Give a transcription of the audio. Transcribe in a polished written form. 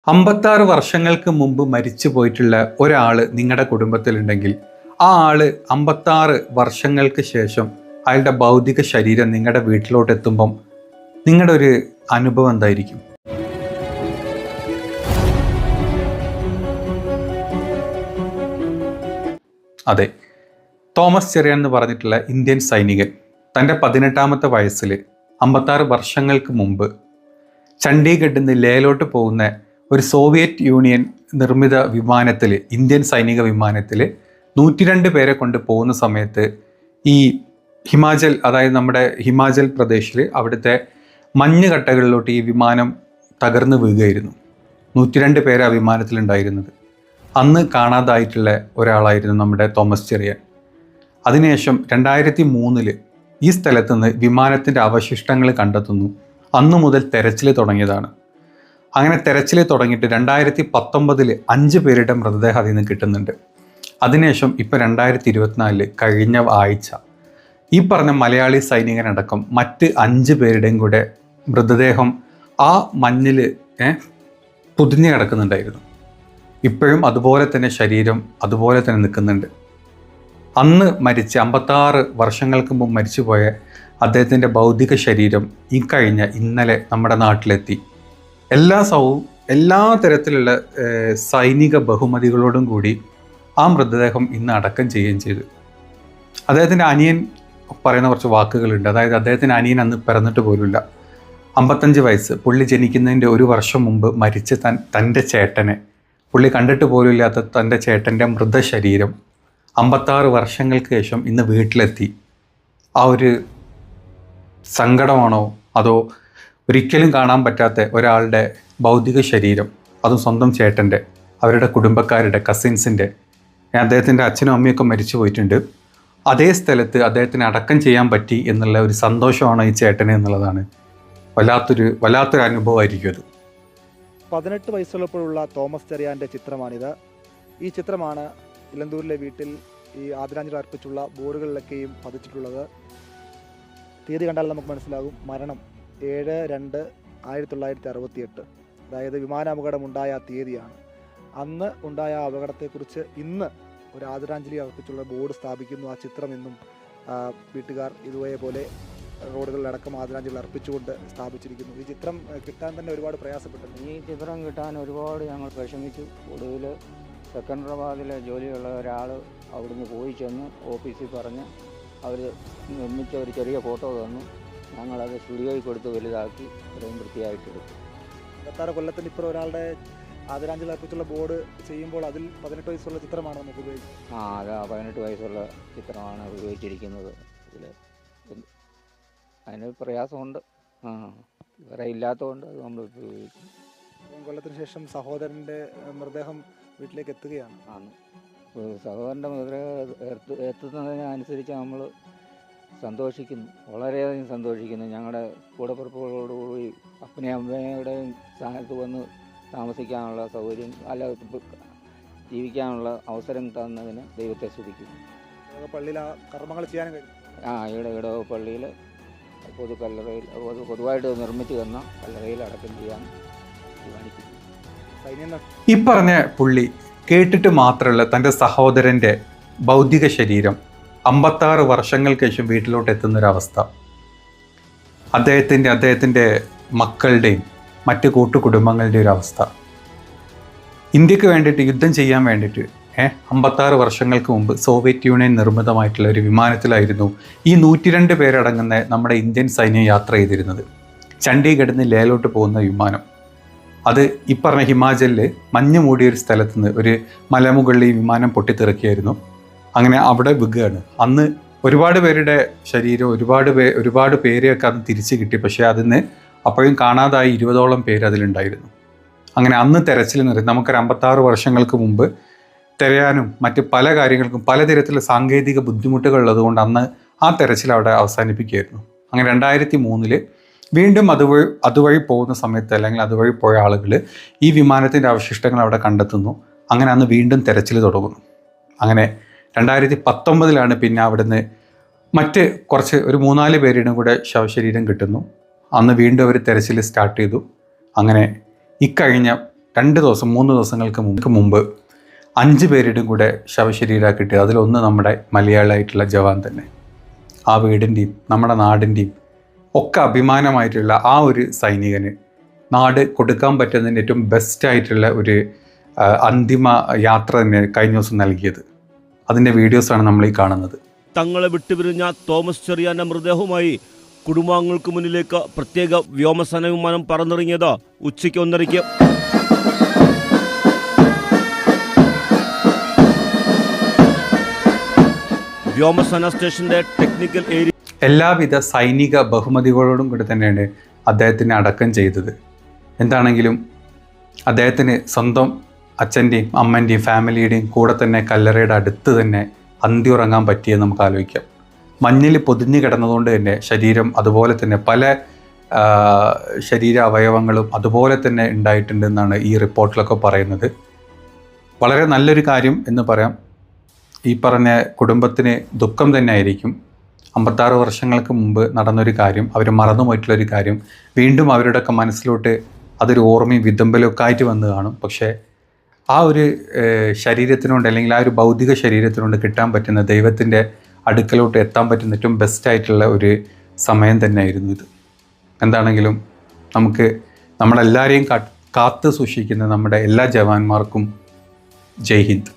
56 വർഷങ്ങൾക്ക് മുമ്പ് മരിച്ചു പോയിട്ടുള്ള ഒരാൾ നിങ്ങളുടെ കുടുംബത്തിലുണ്ടെങ്കിൽ ആ ആള് 56 വർഷങ്ങൾക്ക് ശേഷം അയാളുടെ ഭൗതിക ശരീരം നിങ്ങളുടെ വീട്ടിലോട്ട് എത്തുമ്പം നിങ്ങളുടെ ഒരു അനുഭവം എന്തായിരിക്കും? അതെ, തോമസ് ചെറിയാൻ എന്ന് പറഞ്ഞിട്ടുള്ള ഇന്ത്യൻ സൈനികൻ തൻ്റെ 18ാമത്തെ വയസ്സിൽ 56 വർഷങ്ങൾക്ക് മുമ്പ് ചണ്ഡീഗഡിൽ നിന്ന് ലേയിലോട്ട് പോകുന്ന ഒരു സോവിയറ്റ് യൂണിയൻ നിർമ്മിത വിമാനത്തിൽ, ഇന്ത്യൻ സൈനിക വിമാനത്തിൽ 102 പേരെ കൊണ്ട് പോകുന്ന സമയത്ത് ഈ ഹിമാചൽ, അതായത് നമ്മുടെ ഹിമാചൽ പ്രദേശിൽ അവിടുത്തെ മഞ്ഞുകട്ടകളിലോട്ട് ഈ വിമാനം തകർന്നു വീഴുകയായിരുന്നു. 102 പേര് ആ വിമാനത്തിലുണ്ടായിരുന്നത്. അന്ന് കാണാതായിട്ടുള്ള ഒരാളായിരുന്നു നമ്മുടെ തോമസ് ചെറിയാൻ. അതിനുശേഷം 2003 ഈ സ്ഥലത്ത് നിന്ന് വിമാനത്തിൻ്റെ അവശിഷ്ടങ്ങൾ കണ്ടെത്തുന്നു. അന്നു മുതൽ തെരച്ചിൽ തുടങ്ങിയതാണ്. അങ്ങനെ തെരച്ചിൽ തുടങ്ങിയിട്ട് 2019 5 പേരുടെ മൃതദേഹം അതിൽ നിന്ന് കിട്ടുന്നുണ്ട്. അതിനുശേഷം ഇപ്പോൾ 2024 കഴിഞ്ഞ ആഴ്ച ഈ പറഞ്ഞ മലയാളി സൈനികനടക്കം മറ്റ് 5 പേരുടെയും കൂടെ മൃതദേഹം ആ മഞ്ഞിൽ പുതിഞ്ഞു കിടക്കുന്നുണ്ടായിരുന്നു. ഇപ്പോഴും അതുപോലെ തന്നെ ശരീരം അതുപോലെ തന്നെ നിൽക്കുന്നുണ്ട്. അന്ന് മരിച്ച് 56 വർഷങ്ങൾക്ക് മുമ്പ് മരിച്ചുപോയ അദ്ദേഹത്തിൻ്റെ ഭൗതിക ശരീരം ഇന്നലെ നമ്മുടെ നാട്ടിലെത്തി. എല്ലാ തരത്തിലുള്ള സൈനിക ബഹുമതികളോടും കൂടി ആ മൃതദേഹം ഇന്ന് അടക്കം ചെയ്യുകയും ചെയ്തു. അദ്ദേഹത്തിൻ്റെ അനിയൻ പറയുന്ന കുറച്ച് വാക്കുകളുണ്ട്. അതായത് അദ്ദേഹത്തിൻ്റെ അനിയൻ അന്ന് പിറന്നിട്ട് പോലുമില്ല. 55 വയസ്സ്, പുള്ളി ജനിക്കുന്നതിൻ്റെ 1 വർഷം മുമ്പ് മരിച്ച തൻ്റെ ചേട്ടനെ, പുള്ളി കണ്ടിട്ട് പോലുമില്ലാത്ത തൻ്റെ ചേട്ടൻ്റെ മൃതശരീരം 56 വർഷങ്ങൾക്ക് ശേഷം ഇന്ന് വീട്ടിലെത്തി. ആ ഒരു സങ്കടമാണോ, അതോ ഒരിക്കലും കാണാൻ പറ്റാത്ത ഒരാളുടെ ഭൗതിക ശരീരം, അതും സ്വന്തം ചേട്ടൻ്റെ, അവരുടെ കുടുംബക്കാരുടെ, കസിൻസിൻ്റെ, അദ്ദേഹത്തിൻ്റെ അച്ഛനും അമ്മയൊക്കെ മരിച്ചു പോയിട്ടുണ്ട്, അതേ സ്ഥലത്ത് അദ്ദേഹത്തിന് അടക്കം ചെയ്യാൻ പറ്റി എന്നുള്ള ഒരു സന്തോഷമാണ് ഈ ചേട്ടന് എന്നുള്ളതാണ്. വല്ലാത്തൊരു അനുഭവമായിരിക്കും അത്. 18 വയസ്സുള്ളപ്പോഴുള്ള തോമസ് ചെറിയാൻ്റെ ചിത്രമാണിത്. ഈ ചിത്രമാണ് ഇലന്തൂരിലെ വീട്ടിൽ ഈ ആദരാഞ്ജലി അർപ്പിച്ചുള്ള ബോർഡുകളിലൊക്കെയും പതിച്ചിട്ടുള്ളത്. തീയതി കണ്ടാൽ നമുക്ക് മനസ്സിലാകും. മരണം 7/2/1968, അതായത് വിമാനാപകടമുണ്ടായ തീയതിയാണ്. അന്ന് ഉണ്ടായ അപകടത്തെക്കുറിച്ച് ഇന്ന് ഒരു ആദരാഞ്ജലി അർപ്പിച്ചുള്ള ബോർഡ് സ്ഥാപിക്കുന്നു. ആ ചിത്രം ഇന്നും വീട്ടുകാർ ഇതുപോലെ റോഡുകളിലടക്കം ആദരാഞ്ജലി അർപ്പിച്ചുകൊണ്ട് സ്ഥാപിച്ചിരിക്കുന്നു. ഈ ചിത്രം കിട്ടാൻ തന്നെ ഒരുപാട് പ്രയാസപ്പെട്ടു. ഈ ചിത്രം കിട്ടാൻ ഒരുപാട് ഞങ്ങൾ വിഷമിച്ചു. ഒടുവിൽ സെക്കൻഡറാബാദിലെ ജോലിയുള്ള ഒരാൾ അവിടുന്ന് പോയി ചെന്ന് ഓഫീസിൽ പറഞ്ഞ് അവർ നിർമ്മിച്ച ഒരു ചെറിയ ഫോട്ടോ തന്നു. ഞങ്ങളത് സ്റ്റുഡിയോയിൽ കൊടുത്ത് വലുതാക്കി ഇത്രയും വൃത്തിയായിട്ടെടുത്തു. 26 കൊല്ലത്തിന് ഇപ്പുറം ഒരാളുടെ ആദരാഞ്ജലി അർപ്പിച്ചുള്ള ബോർഡ് ചെയ്യുമ്പോൾ അതിൽ 18 വയസ്സുള്ള ചിത്രമാണ് നമുക്ക് ഉപയോഗിക്കുന്നത്. അത് 18 വയസ്സുള്ള ചിത്രമാണ് ഉപയോഗിച്ചിരിക്കുന്നത്. ഇതിൽ അതിന് പ്രയാസമുണ്ട്. വേറെ ഇല്ലാത്തതുകൊണ്ട് അത് നമ്മൾ ഉപയോഗിക്കും. കൊല്ലത്തിന് ശേഷം സഹോദരൻ്റെ മൃതദേഹം വീട്ടിലേക്ക് എത്തുകയാണ്. സഹോദരൻ്റെ മൃതദേഹം എത്തുന്നതിനനുസരിച്ച് നമ്മൾ സന്തോഷിക്കുന്നു, വളരെയധികം സന്തോഷിക്കുന്നു. ഞങ്ങളുടെ കൂടപ്പിറപ്പുകളോടുകൂടി അപ്പനെയും അമ്മയുടെയും സ്ഥാനത്ത് വന്ന് താമസിക്കാനുള്ള സൗകര്യം, അല്ല ജീവിക്കാനുള്ള അവസരം തന്നതിന് ദൈവത്തെ സ്തുതിക്കുന്നു. പള്ളിയിൽ ആ കർമ്മങ്ങൾ ചെയ്യാനും കഴിയും. ഇവിടെ പള്ളിയിൽ പൊതുക്കല്ലറയിൽ പൊതുവായിട്ട് നിർമ്മിച്ചു തന്ന കല്ലറയിൽ അടക്കം ചെയ്യാൻ തീരുമാനിക്കുന്നു. ഈ പറഞ്ഞ പുള്ളി കേട്ടിട്ട് മാത്രമല്ല, തൻ്റെ സഹോദരൻ്റെ ഭൗതിക ശരീരം 56 വർഷങ്ങൾക്ക് ശേഷം വീട്ടിലോട്ട് എത്തുന്നൊരവസ്ഥ, അദ്ദേഹത്തിൻ്റെ മക്കളുടെയും മറ്റ് കൂട്ടുകുടുംബങ്ങളുടെയും ഒരു അവസ്ഥ. ഇന്ത്യക്ക് വേണ്ടിയിട്ട് യുദ്ധം ചെയ്യാൻ വേണ്ടിയിട്ട് 56 വർഷങ്ങൾക്ക് മുമ്പ് സോവിയറ്റ് യൂണിയൻ നിർമ്മിതമായിട്ടുള്ള ഒരു വിമാനത്തിലായിരുന്നു ഈ 102 പേരടങ്ങുന്ന നമ്മുടെ ഇന്ത്യൻ സൈന്യം യാത്ര ചെയ്തിരുന്നത്. ചണ്ഡീഗഡിൽ നിന്ന് ലേയിലോട്ട് പോകുന്ന വിമാനം, അത് ഈ പറഞ്ഞ ഹിമാചലിൽ മഞ്ഞ് മൂടിയൊരു സ്ഥലത്ത് നിന്ന് ഒരു മലമുകളിൽ ഈ വിമാനം പൊട്ടിത്തെറിക്കുകയായിരുന്നു. അങ്ങനെ അവിടെ വീഴുകയാണ്. അന്ന് ഒരുപാട് പേരുടെ ശരീരം, ഒരുപാട് പേരെയൊക്കെ അന്ന് തിരിച്ച് കിട്ടി. പക്ഷേ അതിന് അപ്പോഴും കാണാതായി 20ഓളം പേര് അതിലുണ്ടായിരുന്നു. അങ്ങനെ അന്ന് തെരച്ചിൽ നിർത്തി. നമുക്കൊരു 56 വർഷങ്ങൾക്ക് മുമ്പ് തിരയാനും മറ്റ് പല കാര്യങ്ങൾക്കും പലതരത്തിലുള്ള സാങ്കേതിക ബുദ്ധിമുട്ടുകൾ ഉള്ളതുകൊണ്ട് അന്ന് ആ തെരച്ചിൽ അവിടെ അവസാനിപ്പിക്കുകയായിരുന്നു. അങ്ങനെ 2003 വീണ്ടും അതുവഴി പോകുന്ന സമയത്ത്, അല്ലെങ്കിൽ അതുവഴി പോയ ആളുകൾ ഈ വിമാനത്തിൻ്റെ അവശിഷ്ടങ്ങൾ അവിടെ കണ്ടെത്തുന്നു. അങ്ങനെ അന്ന് വീണ്ടും തെരച്ചിൽ തുടങ്ങുന്നു. അങ്ങനെ 2019 പിന്നെ അവിടുന്ന് മറ്റ് ഒരു 3-4 പേരുടെയും കൂടെ ശവശരീരം കിട്ടുന്നു. അന്ന് വീണ്ടും അവർ തെരച്ചിൽ സ്റ്റാർട്ട് ചെയ്തു. അങ്ങനെ ഇക്കഴിഞ്ഞ 3 ദിവസങ്ങൾക്ക് മുമ്പ് 5 പേരുടെയും കൂടെ ശവശരീരം കിട്ടി. അതിലൊന്ന് നമ്മുടെ മലയാളിയായിട്ടുള്ള ജവാൻ തന്നെ. ആ വീടിൻ്റെയും നമ്മുടെ നാടിൻ്റെയും ഒക്കെ അഭിമാനമായിട്ടുള്ള ആ ഒരു സൈനികന് നാട് കൊടുക്കാൻ പറ്റുന്നതിന് ഏറ്റവും ബെസ്റ്റായിട്ടുള്ള ഒരു അന്തിമ യാത്ര തന്നെ കഴിഞ്ഞ ദിവസം നൽകിയത്. അതിൻ്റെ വീഡിയോസാണ് നമ്മൾ ഈ കാണുന്നത്. തങ്ങളെ വിട്ടുപിരിഞ്ഞ തോമസ് ചെറിയാൻ്റെ മൃതദേഹവുമായി കുടുംബാംഗങ്ങൾക്ക് മുന്നിലേക്ക് പ്രത്യേക വ്യോമസേന വിമാനം പറന്നിറങ്ങിയത് ഉച്ചയ്ക്ക് 1:30. വ്യോമസേന സ്റ്റേഷന്റെ ടെക്നിക്കൽ ഏരിയ എല്ലാവിധ സൈനിക ബഹുമതികളോടും കൂടി തന്നെയാണ് അദ്ദേഹത്തിനെ അടക്കം ചെയ്തത്. എന്താണെങ്കിലും അദ്ദേഹത്തിന് സ്വന്തം അച്ഛൻ്റെയും അമ്മൻ്റെയും ഫാമിലിയുടെയും കൂടെ തന്നെ കല്ലറയുടെ അടുത്ത് തന്നെ അന്തി ഉറങ്ങാൻ പറ്റിയെന്ന് നമുക്ക് ആലോചിക്കാം. മഞ്ഞിൽ പൊതിഞ്ഞു കിടന്നതുകൊണ്ട് തന്നെ ശരീരം അതുപോലെ തന്നെ പല ശരീര അവയവങ്ങളും അതുപോലെ തന്നെ ഉണ്ടായിട്ടുണ്ടെന്നാണ് ഈ റിപ്പോർട്ടിലൊക്കെ പറയുന്നത്. വളരെ നല്ലൊരു കാര്യം എന്ന് പറയാം. ഈ പറഞ്ഞ കുടുംബത്തിന് ദുഃഖം തന്നെ ആയിരിക്കും. 56 വർഷങ്ങൾക്ക് മുമ്പ് നടന്നൊരു കാര്യം, അവർ മറന്നുപോയിട്ടുള്ളൊരു കാര്യം വീണ്ടും അവരുടെയൊക്കെ മനസ്സിലോട്ട് അതൊരു ഓർമ്മയും വിതമ്പലൊക്കെ ആയിട്ട് വന്ന് കാണും. പക്ഷേ ആ ഒരു ശരീരത്തിനോണ്ട് അല്ലെങ്കിൽ ആ ഒരു ഭൗതിക ശരീരത്തിനോണ്ട് കിട്ടാൻ പറ്റുന്ന ദൈവത്തിൻ്റെ അടുക്കലോട്ട് എത്താൻ പറ്റുന്ന ഏറ്റവും ബെസ്റ്റായിട്ടുള്ള ഒരു സമയം തന്നെയായിരുന്നു ഇത്. എന്താണെങ്കിലും നമുക്ക് നമ്മളെല്ലാവരെയും കാത്തു സൂക്ഷിക്കുന്ന നമ്മുടെ എല്ലാ ജവാന്മാർക്കും ജയ് ഹിന്ദ്.